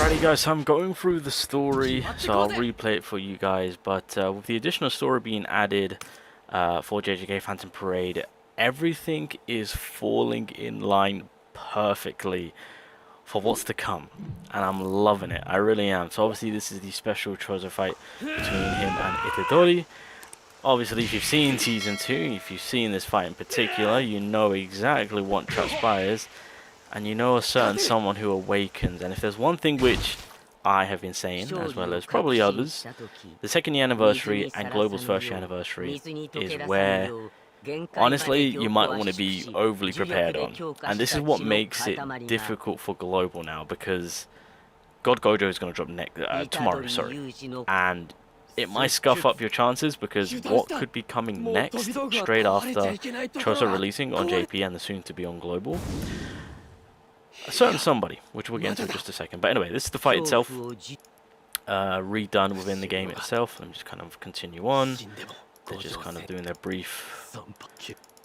Alrighty guys, so I'm going through the story, so I'll replay it for you guys, but with the additional story being added for JJK Phantom Parade, everything is falling in line perfectly for what's to come, and I'm loving it. I really am. So obviously this is the special Choso fight between him and Itadori. Obviously if you've seen Season 2, if you've seen this fight in particular, you know exactly what transpires. And you know a certain someone who awakens, and if there's one thing which I have been saying, as well as probably others, the second year anniversary and Global's first year anniversary is where, honestly, you might want to be overly prepared on. And this is what makes it difficult for Global now, because God Gojo is going to drop tomorrow, sorry. And it might scuff up your chances, because what could be coming next, straight after Choso releasing on JP and the soon to be on Global? A certain somebody, which we'll get into in just a second. But anyway, this is the fight itself, redone within the game itself. Let me just kind of continue on. They're just kind of doing their brief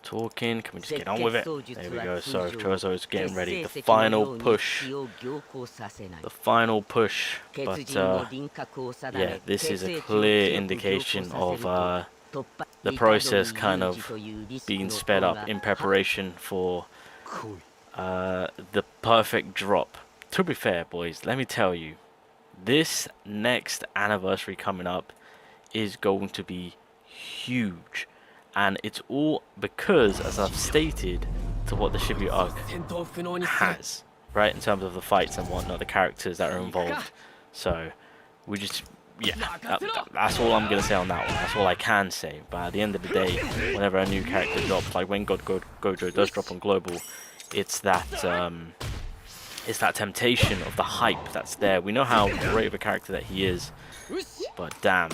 talking. Can we just get on with it? There we go. So Choso is getting ready. The final push. The final push. But yeah, this is a clear indication of the process kind of being sped up in preparation for the perfect drop. To be fair, boys, let me tell you, this next anniversary coming up is going to be huge, and it's all because, as I've stated, to what the Shibuya arc has, right, in terms of the fights and whatnot, the characters that are involved. So we just, yeah, that's all I'm gonna say on that one. That's all I can say. But at the end of the day, whenever a new character drops, like when Gojo does drop on Global, it's that temptation of the hype that's there. We know how great of a character that he is, but damn,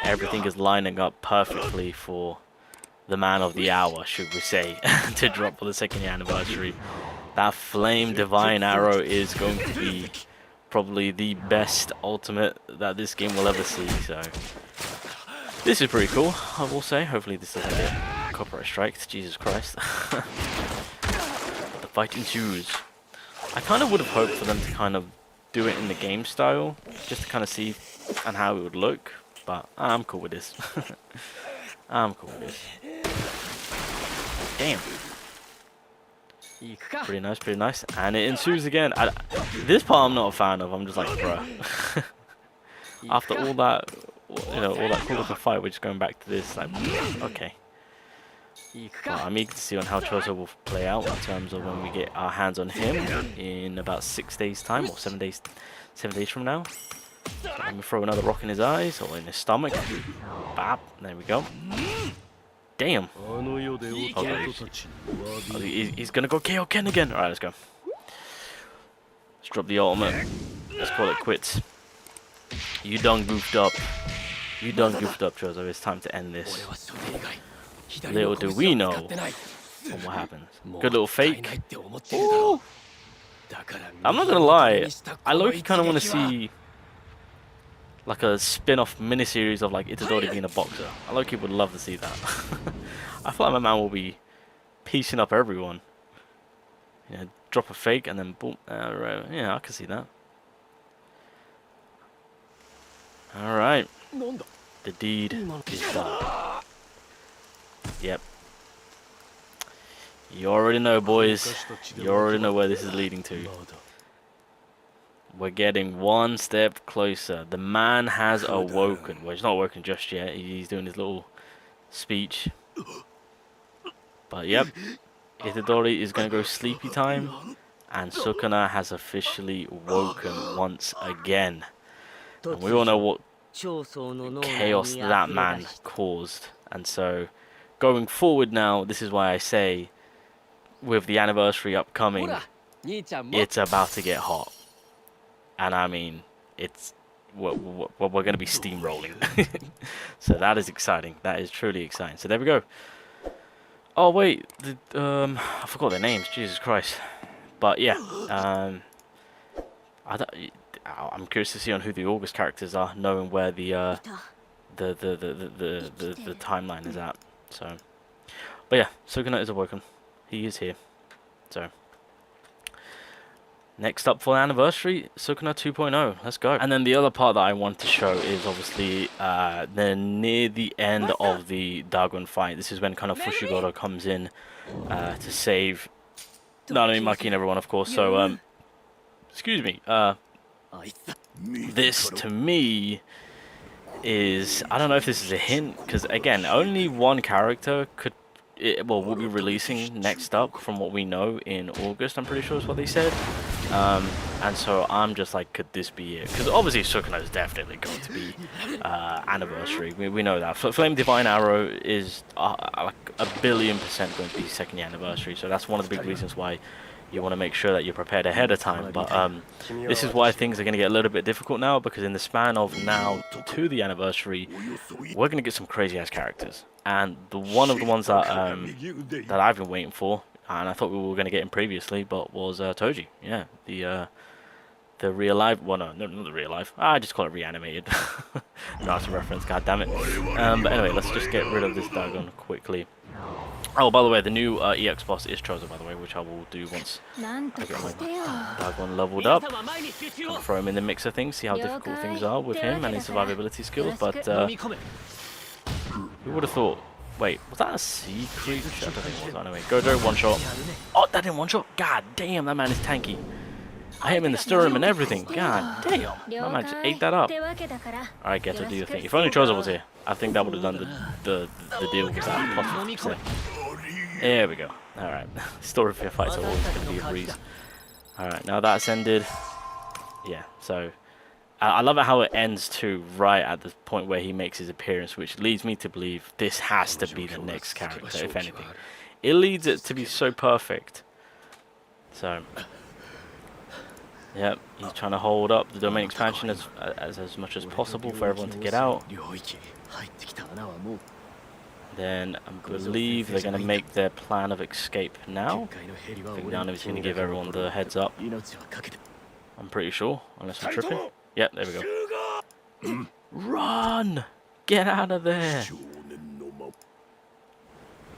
everything is lining up perfectly for the man of the hour, should we say, to drop for the second year anniversary. That Flame Divine Arrow is going to be probably the best ultimate that this game will ever see. So this is pretty cool, I will say. Hopefully this doesn't get copyright striked. Jesus Christ. Fight ensues. I kind of would have hoped for them to kind of do it in the game style, just to kind of see and how it would look, but I'm cool with this. I'm cool with this. Damn. Pretty nice, pretty nice. And it ensues again. This part I'm not a fan of. I'm just like, bruh. After all that, you know, all that cool looking fight, we're just going back to this. Like, okay. Well, I'm eager to see on how Choso will play out in terms of when we get our hands on him in about 6 days time, or 7 days from now. So let me throw another rock in his eyes or in his stomach. Bap, there we go. Damn. Okay. He's gonna go KO Ken again. Alright, let's go. Let's drop the ultimate. Let's call it quits. You done goofed up. You done goofed up, Choso. It's time to end this. Little do we know what happens. Good little fake. Ooh. I'm not gonna lie, I low-key kind of want to see like a spin-off miniseries of like Itadori being a boxer. I low-key would love to see that. I feel like my man will be piecing up everyone. You know, drop a fake and then boom. Right. Yeah, I can see that. Alright. The deed is done. Yep. You already know, boys. You already know where this is leading to. We're getting one step closer. The man has awoken. Well, he's not awoken just yet. He's doing his little speech. But yep. Itadori is going to go sleepy time. And Sukuna has officially woken once again. And we all know what chaos that man caused. And so, going forward now, this is why I say, with the anniversary upcoming, it's about to get hot. And I mean, we're going to be steamrolling. So that is exciting. That is truly exciting. So there we go. Oh wait, I forgot their names. Jesus Christ. But yeah, I'm curious to see on who the August characters are, knowing where the timeline is at. So, but yeah, Sukuna is awoken. He is here. So, next up for the anniversary, Sukuna 2.0. Let's go. And then the other part that I want to show is obviously near the end of the Dagon fight. This is when kind of Fushiguro comes in to save Nanami, Maki, and everyone, of course. So, excuse me. This, to me, is... I don't know if this is a hint, because, again, only one character could... will be releasing next up from what we know in August, I'm pretty sure is what they said. And so I'm just like, could this be it? Because obviously Sukuna is definitely going to be anniversary. We know that. Flame Divine Arrow is like 1,000,000,000% going to be second year anniversary. So that's one of the big reasons why you want to make sure that you're prepared ahead of time. But this is why things are going to get a little bit difficult now, because in the span of now to the anniversary, we're going to get some crazy ass characters. And one of the ones that that I've been waiting for, and I thought we were going to get him previously, but was Toji. Yeah, the real life. Well, no, not the real life. I just call it reanimated. No, that's a reference. God damn it. But anyway, let's just get rid of this Dagon quickly. Oh, by the way, the new EX boss is Choso, by the way, which I will do once I get my Dagon leveled up. Kind of throw him in the mix of things, see how difficult things are with him and his survivability skills. But who would have thought? Wait, was that a sea creature? I don't think it was. Anyway, Gojo, one shot. Oh, that didn't one shot? God damn, that man is tanky. I hit him in the sternum and everything. God damn. That man just ate that up. Alright, Geto, do your thing. If only Choso was here, I think that would have done the deal with that plus 50%. There we go. Alright. Story for your fights are always going to be a breeze. Alright, now that's ended. Yeah, so... I love it how it ends too, right at the point where he makes his appearance, which leads me to believe this has to be the next character, if anything. It leads it to be so perfect. So, yep, he's trying to hold up the domain expansion as much as possible for everyone to get out. Then I believe they're going to make their plan of escape now. I think Nana's going to give everyone the heads up. I'm pretty sure, unless I'm tripping. Yep, there we go. Run! Get out of there!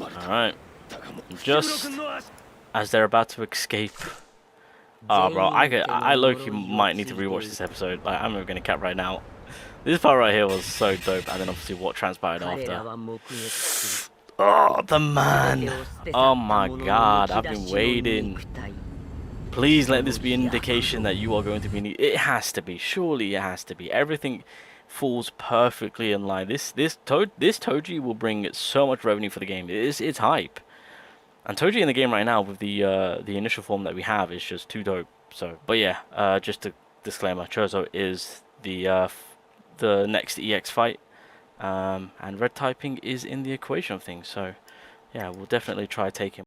Alright. Just as they're about to escape. Oh, bro, I low-key might need to rewatch this episode. Like, I'm not going to cap right now. This part right here was so dope, and then obviously what transpired after. Oh, the man! Oh my god, I've been waiting. Please let this be an indication that you are going to be... It has to be. Surely it has to be. Everything falls perfectly in line. This Toji will bring so much revenue for the game. It's hype. And Toji in the game right now with the initial form that we have is just too dope. So, but yeah, just a disclaimer. Choso is the next EX fight. And red typing is in the equation of things. So, yeah, we'll definitely try taking...